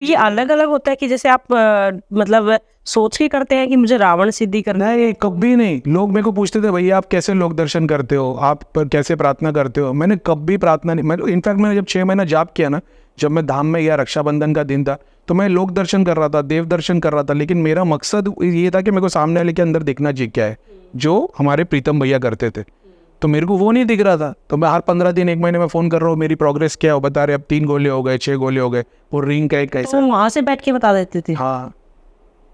ये अलग-अलग होता है कि जैसे आप मतलब सोच के करते हैं कि मुझे रावण सिद्धि करना है? नहीं, कभी नहीं। लोग मेरे को पूछते थे, भैया आप कैसे लोक दर्शन करते हो, आप कैसे प्रार्थना करते हो? मैंने कभी प्रार्थना नहीं, मैं इनफैक्ट मैंने जब 6 महीना जाप किया ना, जब मैं धाम में गया, रक्षाबंधन का दिन था, तो मैं लोक दर्शन कर रहा था, देव दर्शन कर रहा था, लेकिन मेरा मकसद ये था कि मेरे को सामने वाले के अंदर देखना चाहिए क्या है, जो हमारे प्रीतम भैया करते थे। तो मेरे को वो नहीं दिख रहा था, तो मैं हर 15 दिन 1 महीने में फ़ोन कर रहा हूँ, मेरी प्रोग्रेस क्या है, वो बता रहे अब 3 गोले हो गए, 6 गोले हो गए, वो रिंग का एक तो कैसा। वहाँ से बैठ के बता देते थे? हाँ,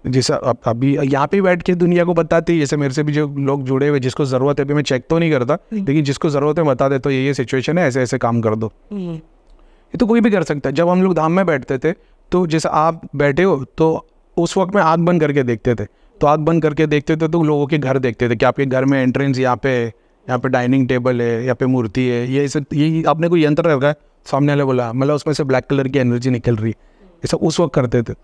जैसा अभी यहाँ पे बैठ के दुनिया को बताती है, जैसे मेरे से भी जो लोग जुड़े हुए, जिसको ज़रूरत है, अभी मैं चेक तो नहीं करता, लेकिन जिसको ज़रूरत है बता दे, तो ये सिचुएशन है, ऐसे ऐसे काम कर दो। ये तो कोई भी कर सकता है। जब हम लोग धाम में बैठते थे, तो जैसे आप बैठे हो, तो उस वक्त में आँख बंद करके देखते थे, तो आँख बंद करके देखते थे तो लोगों के घर देखते थे कि आपके घर में एंट्रेंस यहाँ पे है, यहाँ पे डाइनिंग टेबल है, यहाँ पे मूर्ति है, ये सब, ये आपने कोई यंत्र रखा है, सामने वाले बोला, मतलब उसमें से ब्लैक कलर की एनर्जी निकल रही है, ये सब उस वक्त करते थे।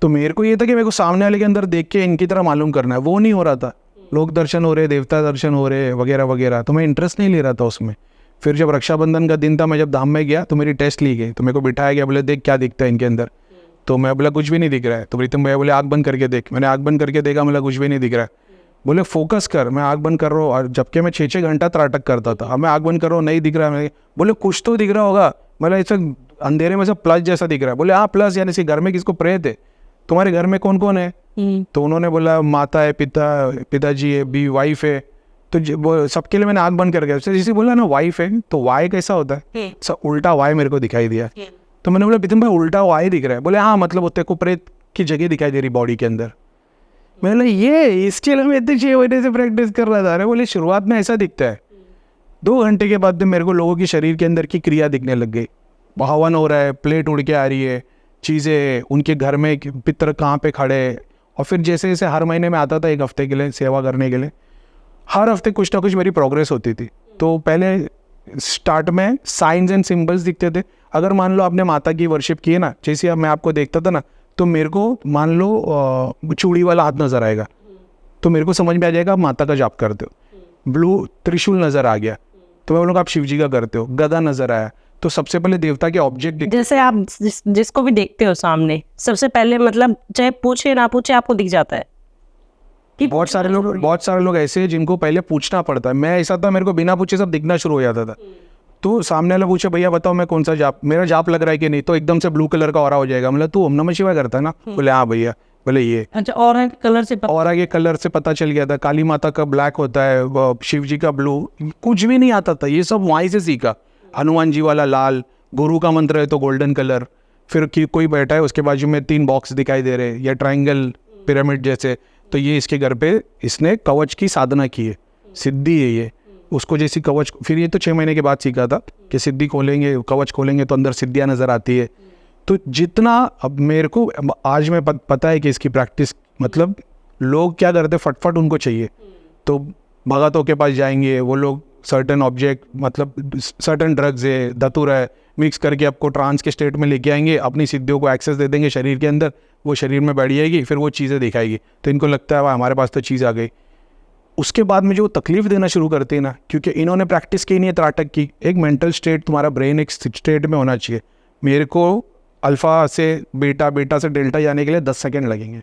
तो मेरे को ये था कि मेरे को सामने वाले के अंदर देख के इनकी तरह मालूम करना है, वो नहीं हो रहा था। लोक दर्शन हो रहे, देवता दर्शन हो रहे वगैरह वगैरह, तो मैं इंटरेस्ट नहीं ले रहा था उसमें। फिर जब रक्षाबंधन का दिन था, मैं जब धाम में गया तो मेरी टेस्ट ली गई, तो मेरे को बिठाया गया, बोले देख क्या दिखता है इनके अंदर। तो मैं बोला कुछ भी नहीं दिख रहा है। तो प्रीतम भैया बोले आँख बंद करके देख। मैंने आँख बंद करके देखा, मतलब कुछ भी नहीं दिख रहा है। बोले फोकस कर। मैं आँख बंद कर रहा हूँ, और जबकि मैं 6-6 घंटा त्राटक करता था, अब मैं आँख बंद कर रहा हूँ, नहीं दिख रहा है। बोले कुछ तो दिख रहा होगा, मतलब ऐसा अंधेरे में से प्लस जैसा दिख रहा है। बोले हाँ प्लस, यानी कि घर में किसको प्रेत है, तुम्हारे घर में कौन कौन है? तो उन्होंने बोला माता है, पिताजी है, भी वाइफ है। तो वो सबके लिए मैंने आँख बंद कर गया। जैसे बोला ना वाइफ है, तो वाई कैसा होता है, सब उल्टा वाई मेरे को दिखाई दिया। तो मैंने बोला प्रीतम भाई उल्टा वाई दिख रहा है। बोले हाँ, मतलब तेरे को प्रेत की जगह दिखाई दे रही बॉडी के अंदर। मैंने बोला ये इसके लिए मैं इतने 6 महीने से प्रैक्टिस कर रहा था। अरे बोले शुरुआत में ऐसा दिखता है, 2 घंटे के बाद मेरे को लोगों की शरीर के अंदर की क्रिया दिखने लग गई। हवन हो रहा है, प्लेट उड़ के आ रही है, चीज़ें उनके घर में, पितर कहाँ पे खड़े। और फिर जैसे जैसे हर महीने में आता था 1 हफ्ते के लिए सेवा करने के लिए, हर हफ्ते कुछ ना कुछ मेरी प्रोग्रेस होती थी। तो पहले स्टार्ट में साइंस एंड सिंबल्स दिखते थे। अगर मान लो आपने माता की वर्शिप की है ना, जैसे अब मैं आपको देखता था ना, तो मेरे को मान लो चूड़ी वाला हाथ नज़र आएगा, तो मेरे को समझ में आ जाएगा आप माता का जाप करते हो। ब्लू त्रिशूल नज़र आ गया, तो मैं बोलूँगा आप शिव जी का करते हो। गदा नज़र आया, तो सबसे पहले देवता के ऑब्जेक्ट जैसे आप जिसको भी देखते हो सामने, सबसे पहले मतलब चाहे पूछे ना पूछे आपको दिख जाता है कि बहुत सारे लोग ऐसे हैं जिनको पहले पूछना पड़ता है। मैं ऐसा था, मेरे को बिना पूछे सब दिखना शुरू हो जाता था। तो सामने वाला पूछे भैया बताओ मैं कौन सा जाप, मेरा जाप लग रहा है कि नहीं, तो एकदम से ब्लू कलर का ऑरा हो जाएगा। मतलब तू ओम नमः शिवाय करता है ना? बोले हाँ भैया। बोले ये अच्छा, और कलर से और आगे कलर से पता चल गया था। काली माता का ब्लैक होता है, शिव जी का ब्लू, कुछ भी नहीं आता था, ये सब वहीं से सीखा। हनुमान जी वाला लाल, गुरु का मंत्र है तो गोल्डन कलर। फिर कोई बैठा है उसके बाजू में 3 बॉक्स दिखाई दे रहे, या ट्राइंगल पिरामिड जैसे, तो ये इसके घर पे इसने कवच की साधना की है, सिद्धि है ये। उसको जैसी कवच, फिर ये तो 6 महीने के बाद सीखा था कि सिद्धि खोलेंगे, कवच खोलेंगे तो अंदर सिद्धियाँ नज़र आती है। तो जितना अब मेरे को आज में पता है कि इसकी प्रैक्टिस, मतलब लोग क्या करते फटफट उनको चाहिए, तो भगतों के पास जाएंगे, वो लोग सर्टन ऑब्जेक्ट, मतलब सर्टन ड्रग्स है, धतूरा है, मिक्स करके आपको ट्रांस के स्टेट में लेके आएंगे, अपनी सिद्धियों को एक्सेस दे देंगे शरीर के अंदर, वो शरीर में बैठ जाएगी, फिर वो चीज़ें दिखाएगी, तो इनको लगता है वाह हमारे पास तो चीज़ आ गई। उसके बाद में जो तकलीफ देना शुरू करते हैं ना, क्योंकि इन्होंने प्रैक्टिस की नहीं है त्राटक की, एक मेंटल स्टेट, तुम्हारा ब्रेन एक स्टेट में होना चाहिए। मेरे को अल्फ़ा से बीटा, बीटा से डेल्टा जाने के लिए 10 सेकेंड लगेंगे।